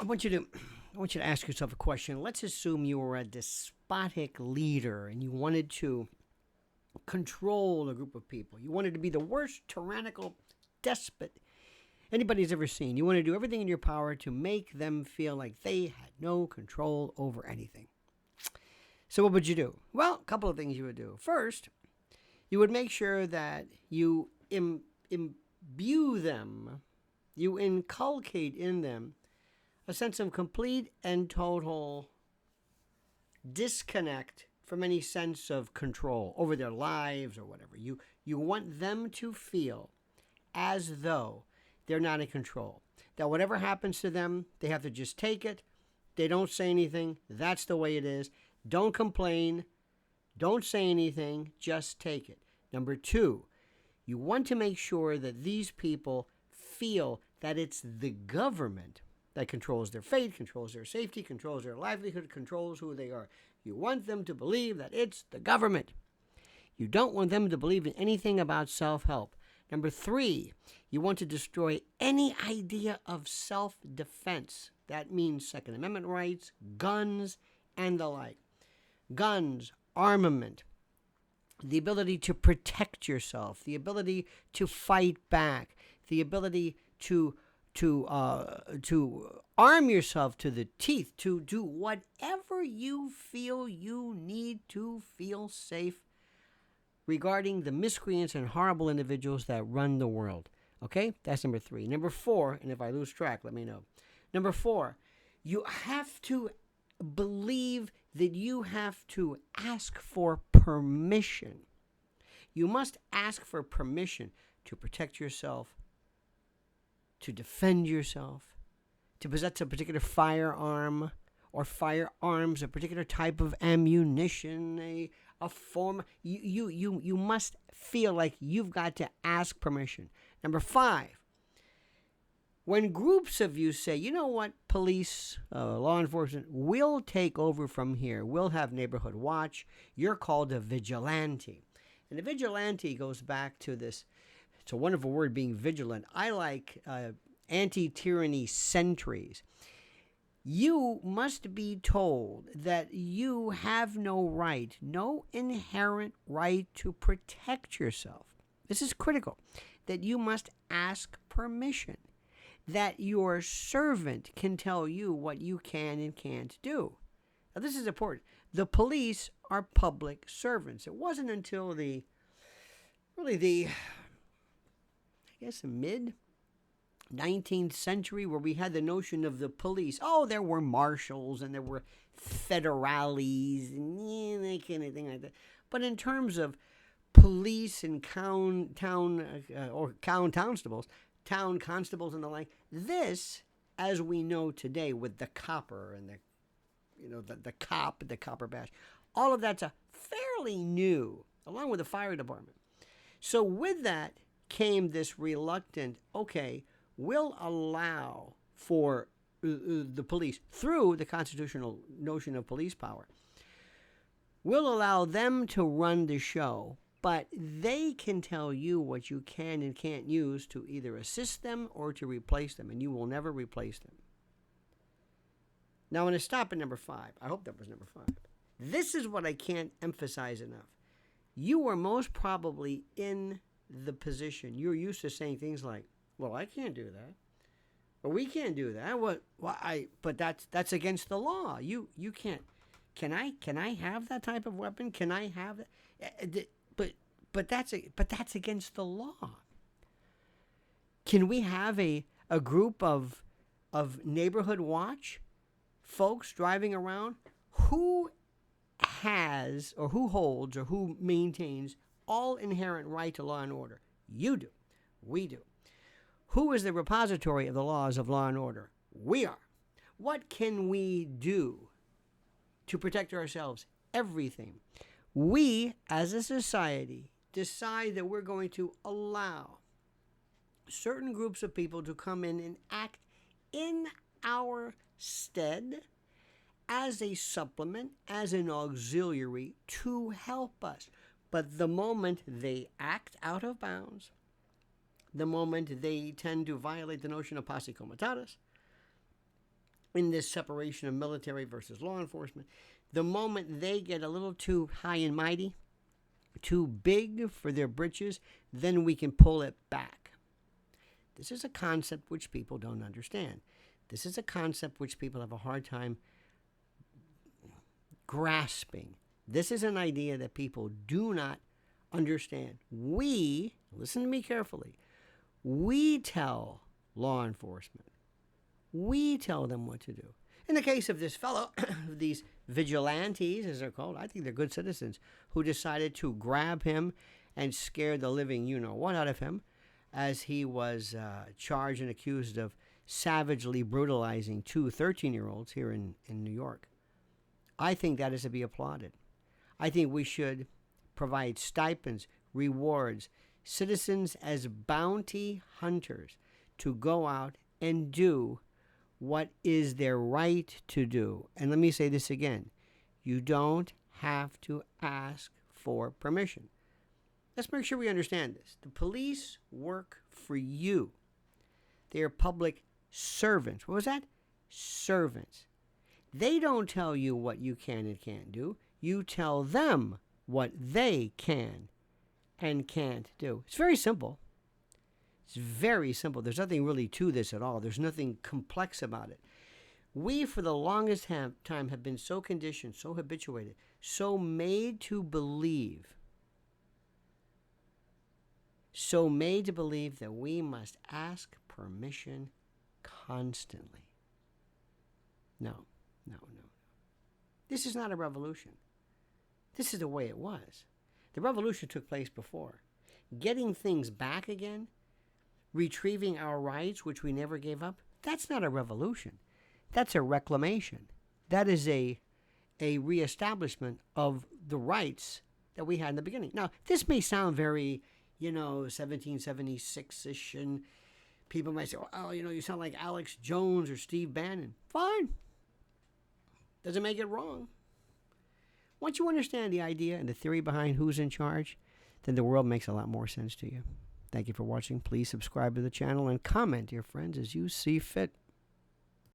I want you to ask yourself a question. Let's assume you were a despotic leader and you wanted to control a group of people. You wanted to be the worst tyrannical despot anybody's ever seen. You want to do everything in your power to make them feel like they had no control over anything. So what would you do? Well, a couple of things you would do. First, you would make sure that you imbue them, you inculcate in them a sense of complete and total disconnect from any sense of control over their lives or whatever. You want them to feel as though they're not in control. That whatever happens to them, they have to just take it. They don't say anything. That's the way it is. Don't complain. Don't say anything. Just take it. Number two, you want to make sure that these people feel that it's the government that controls their fate, controls their safety, controls their livelihood, controls who they are. You want them to believe that it's the government. You don't want them to believe in anything about self-help. Number three, you want to destroy any idea of self-defense. That means Second Amendment rights, guns, and the like. Guns, armament, the ability to protect yourself, the ability to fight back, the ability to arm yourself to the teeth, to do whatever you feel you need to feel safe regarding the miscreants and horrible individuals that run the world. Okay? That's number three. Number four, and if I lose track, let me know. Number four, you have to believe that you have to ask for permission. You must ask for permission to protect yourself, to defend yourself, to possess a particular firearm or firearms, a particular type of ammunition, a form. You must feel like you've got to ask permission. Number five, when groups of you say, you know what, police, law enforcement, we'll take over from here. We'll have neighborhood watch. You're called a vigilante. And the vigilante goes back to this. It's a wonderful word, being vigilant. I like anti-tyranny sentries. You must be told that you have no right, no inherent right to protect yourself. This is critical, that you must ask permission, that your servant can tell you what you can and can't do. Now, this is important. The police are public servants. It wasn't until the mid-19th century where we had the notion of the police. Oh, there were marshals and there were federales and that kind of thing like that. But in terms of police and town constables and the like, this, as we know today with the copper and the copper badge, all of that's a fairly new, along with the fire department. So with that came this reluctant, okay, we'll allow for the police, through the constitutional notion of police power, we'll allow them to run the show, but they can tell you what you can and can't use to either assist them or to replace them, and you will never replace them. Now, I'm going to stop at number five. I hope that was number five. This is what I can't emphasize enough. You are most probably in the position. You're used to saying things like, well, I can't do that. Or we can't do that. But that's against the law. You can't. Can I have that type of weapon? Can I have that? But that's against the law. Can we have a group of neighborhood watch folks driving around? Who has or who holds or who maintains all inherent right to law and order? You do. We do. Who is the repository of the laws of law and order? We are. What can we do to protect ourselves? Everything. We, as a society, decide that we're going to allow certain groups of people to come in and act in our stead as a supplement, as an auxiliary to help us. But the moment they act out of bounds, the moment they tend to violate the notion of posse comitatus, in this separation of military versus law enforcement. The moment they get a little too high and mighty, too big for their britches, then we can pull it back. This is a concept which people don't understand. This is a concept which people have a hard time grasping. This is an idea that people do not understand. We, listen to me carefully, we tell law enforcement, we tell them what to do. In the case of this fellow, these vigilantes, as they're called, I think they're good citizens, who decided to grab him and scare the living you-know-what out of him as he was charged and accused of savagely brutalizing two 13-year-olds here in New York. I think that is to be applauded. I think we should provide stipends, rewards, citizens as bounty hunters to go out and do what is their right to do. And let me say this again. You don't have to ask for permission. Let's make sure we understand this. The police work for you. They are public servants. What was that? Servants. They don't tell you what you can and can't do. You tell them what they can and can't do. It's very simple. It's very simple. There's nothing really to this at all. There's nothing complex about it. We, for the longest time, have been so conditioned, so habituated, so made to believe that we must ask permission constantly. No. This is not a revolution. This is the way it was. The revolution took place before. Getting things back again, retrieving our rights, which we never gave up, that's not a revolution. That's a reclamation. That is a reestablishment of the rights that we had in the beginning. Now, this may sound very, 1776-ish, and people might say, oh, you sound like Alex Jones or Steve Bannon. Fine. Doesn't make it wrong. Once you understand the idea and the theory behind who's in charge, then the world makes a lot more sense to you. Thank you for watching. Please subscribe to the channel and comment, dear friends, as you see fit.